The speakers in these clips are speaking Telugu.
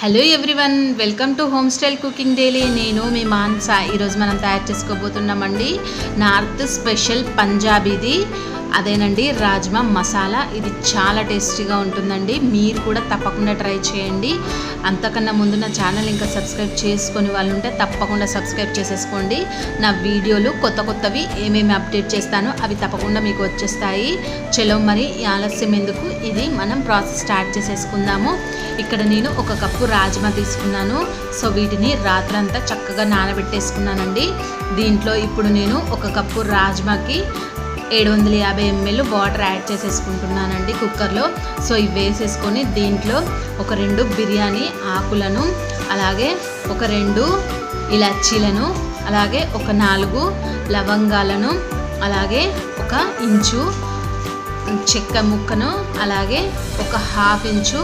Hello everyone, welcome to home style cooking daily. నేను మీ మాన్సా. ఈరోజు మనం తయారు చేసుకోబోతున్నామండి నార్త్ స్పెషల్ పంజాబీది అదేనండి రాజ్మా మసాలా. ఇది చాలా టేస్టీగా ఉంటుందండి, మీరు కూడా తప్పకుండా ట్రై చేయండి. అంతకన్నా ముందు నా ఛానల్ ఇంకా సబ్స్క్రైబ్ చేసుకొని వాళ్ళు ఉంటే తప్పకుండా సబ్స్క్రైబ్ చేసేసుకోండి. నా వీడియోలు కొత్తవి ఏమేమి అప్డేట్ చేస్తానో అవి తప్పకుండా మీకు వచ్చేస్తాయి. చలో మరి ఆలస్యం ఎందుకు, ఇది మనం ప్రాసెస్ స్టార్ట్ చేసేసుకుందాము. ఇక్కడ నేను 1 కప్పు రాజ్మా తీసుకున్నాను. సో వీటిని రాత్రంతా చక్కగా నానబెట్టేసుకున్నానండి. దీంట్లో ఇప్పుడు నేను 1 కప్పు రాజ్మాకి 750 ml వాటర్ యాడ్ చేసేసుకుంటున్నానండి కుక్కర్లో. సో ఇవి వేసేసుకొని దీంట్లో ఒక 2 బిర్యానీ ఆకులను, అలాగే ఒక 2 ఇలాచీలను, అలాగే ఒక 4 లవంగాలను, అలాగే 1 ఇంచు చెక్క ముక్కను, అలాగే ఒక 1/2 ఇంచు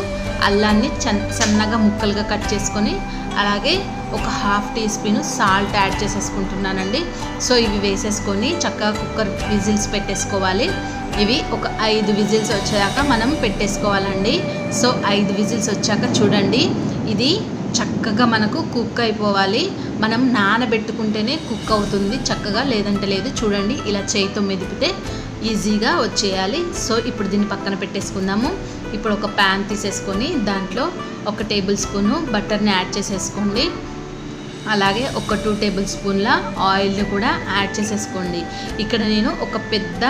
అల్లాన్ని సన్నగా ముక్కలుగా కట్ చేసుకొని, అలాగే ఒక 1/2 టీ స్పూన్ సాల్ట్ యాడ్ చేసేసుకుంటున్నానండి. సో ఇవి వేసేసుకొని చక్కగా కుక్కర్ విజిల్స్ పెట్టేసుకోవాలి. ఇవి ఒక 5 విజిల్స్ వచ్చాక మనం పెట్టేసుకోవాలండి. సో 5 విజిల్స్ వచ్చాక చూడండి, ఇది చక్కగా మనకు కుక్ అయిపోవాలి. మనం నానబెట్టుకుంటేనే కుక్ అవుతుంది చక్కగా, లేదంటే లేదు. చూడండి, ఇలా చేయితో మెదిపితే ఈజీగా వచ్చేయాలి. సో ఇప్పుడు దీన్ని పక్కన పెట్టేసుకుందాము. ఇప్పుడు ఒక ప్యాన్ తీసేసుకొని దాంట్లో 1 టేబుల్ స్పూను బటర్ని యాడ్ చేసేసుకోండి. అలాగే ఒక 2 టేబుల్ స్పూన్ల ఆయిల్ని కూడా యాడ్ చేసేసుకోండి. ఇక్కడ నేను ఒక పెద్ద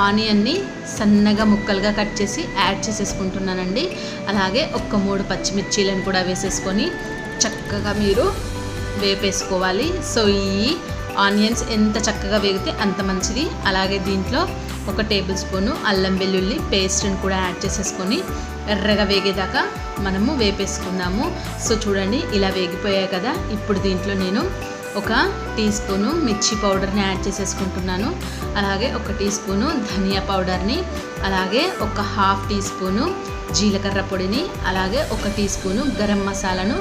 ఆనియన్ని సన్నగా ముక్కలుగా కట్ చేసి యాడ్ చేసేసుకుంటున్నానండి. అలాగే ఒక 3 పచ్చిమిర్చీలను కూడా వేసేసుకొని చక్కగా మీరు వేపేసుకోవాలి. సో ఈ ఆనియన్స్ ఎంత చక్కగా వేగితే అంత మంచిది. అలాగే దీంట్లో 1 టేబుల్ స్పూను అల్లం వెల్లుల్లి పేస్ట్ని కూడా యాడ్ చేసేసుకొని ఎర్రగా వేగేదాకా మనము వేపేసుకుందాము. సో చూడండి, ఇలా వేగిపోయాయి కదా. ఇప్పుడు దీంట్లో నేను 1 టీ స్పూను మిర్చి పౌడర్ని యాడ్ చేసేసుకుంటున్నాను. అలాగే 1 టీ స్పూను ధనియా పౌడర్ని, అలాగే ఒక 1/2 టీ స్పూను జీలకర్ర పొడిని, అలాగే 1 టీ స్పూను గరం మసాలాను,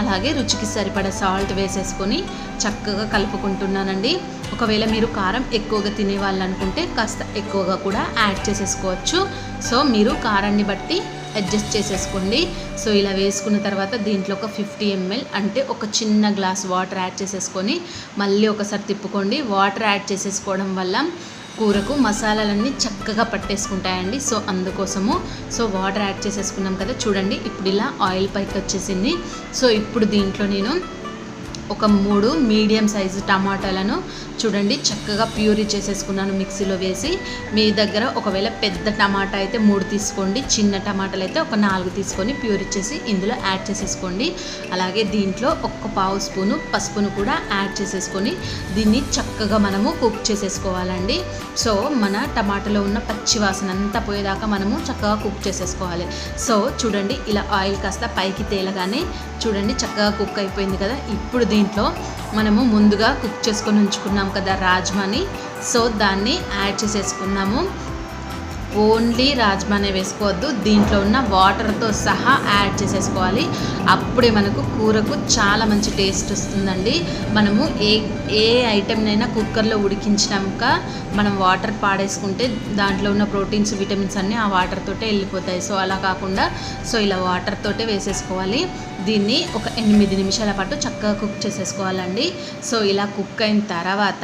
అలాగే రుచికి సరిపడా సాల్ట్ వేసేసుకొని చక్కగా కలుపుకుంటున్నానండి. ఒకవేళ మీరు కారం ఎక్కువగా తినే వాళ్ళు అనుకుంటే కాస్త ఎక్కువగా కూడా యాడ్ చేసేసుకోవచ్చు. సో మీరు కారాన్ని బట్టి అడ్జస్ట్ చేసేసుకోండి. సో ఇలా వేసుకున్న తర్వాత దీంట్లో ఒక 50 ml అంటే ఒక చిన్న గ్లాస్ వాటర్ యాడ్ చేసేసుకొని మళ్ళీ ఒకసారి తిప్పుకోండి. వాటర్ యాడ్ చేసేసుకోవడం వల్ల కూరకు మసాలాలన్నీ చక్కగా పట్టేసుకుంటాయండి. సో అందుకోసము వాటర్ యాడ్ చేసేసుకున్నాం కదా. చూడండి, ఇప్పుడు ఇలా ఆయిల్ పైకి వచ్చేసింది. సో ఇప్పుడు దీంట్లో నేను ఒక 3 మీడియం సైజు టమాటాలను చూడండి చక్కగా ప్యూరీ చేసేసుకున్నాను మిక్సీలో వేసి. మీ దగ్గర ఒకవేళ పెద్ద టమాటా అయితే 3 తీసుకోండి, చిన్న టమాటాలు అయితే ఒక 4 తీసుకొని ప్యూరీ చేసి ఇందులో యాడ్ చేసేసుకోండి. అలాగే దీంట్లో 1/4 స్పూను పసుపును కూడా యాడ్ చేసేసుకొని దీన్ని చక్కగా మనము కుక్ చేసేసుకోవాలండి. సో మన టమాటాలో ఉన్న పచ్చి వాసన అంతా పోయేదాకా మనము చక్కగా కుక్ చేసేసుకోవాలి. సో చూడండి, ఇలా ఆయిల్ కాస్త పైకి తేలగానే చూడండి చక్కగా కుక్ అయిపోయింది కదా. ఇప్పుడు దీంట్లో మనము ముందుగా కుక్ చేసుకొని ఉంచుకున్నాం కదా రాజ్మాని, సో దాన్ని యాడ్ చేసేసుకున్నాము. ఓన్లీ రాజ్మానే వేసుకోవద్దు, దీంట్లో ఉన్న వాటర్తో సహా యాడ్ చేసేసుకోవాలి. అప్పుడే మనకు కూరకు చాలా మంచి టేస్ట్ వస్తుందండి. మనము ఏ ఐటెంనైనా కుక్కర్లో ఉడికించినాక మనం వాటర్ పాడేసుకుంటే దాంట్లో ఉన్న ప్రోటీన్స్ విటమిన్స్ అన్నీ ఆ వాటర్ తోటే వెళ్ళిపోతాయి. సో అలా కాకుండా ఇలా వాటర్ తోటే వేసేసుకోవాలి. దీన్ని ఒక 8 నిమిషాల పాటు చక్కగా కుక్ చేసేసుకోవాలండి. సో ఇలా కుక్ అయిన తర్వాత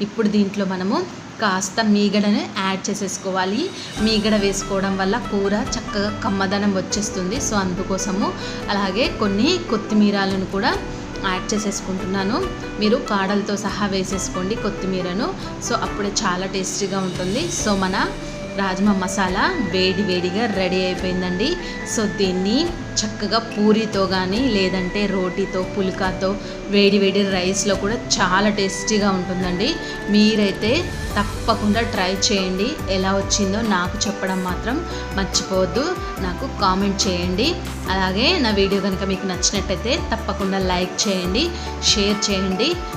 ఇప్పుడు దీంట్లో మనము కాస్త మీగడని యాడ్ చేసేసుకోవాలి. మీగడ వేసుకోవడం వల్ల కూర చక్కగా కమ్మదనం వచ్చేస్తుంది. సో అందుకోసము అలాగే కొన్ని కొత్తిమీరలను కూడా యాడ్ చేసేసుకుంటున్నాను. మీరు కాడలతో సహా వేసేసుకోండి కొత్తిమీరను. సో అప్పుడే చాలా టేస్టీగా ఉంటుంది. సో మన రాజ్మా మసాలా వేడిగా రెడీ అయిపోయిందండి. సో దీన్ని చక్కగా పూరీతో కానీ లేదంటే రోటీతో పుల్కాతో వేడి రైస్లో కూడా చాలా టేస్టీగా ఉంటుందండి. మీరైతే తప్పకుండా ట్రై చేయండి. ఎలా వచ్చిందో నాకు చెప్పడం మాత్రం మర్చిపోవద్దు, నాకు కామెంట్ చేయండి. అలాగే నా వీడియో కనుక మీకు నచ్చినట్టయితే తప్పకుండా లైక్ చేయండి, షేర్ చేయండి.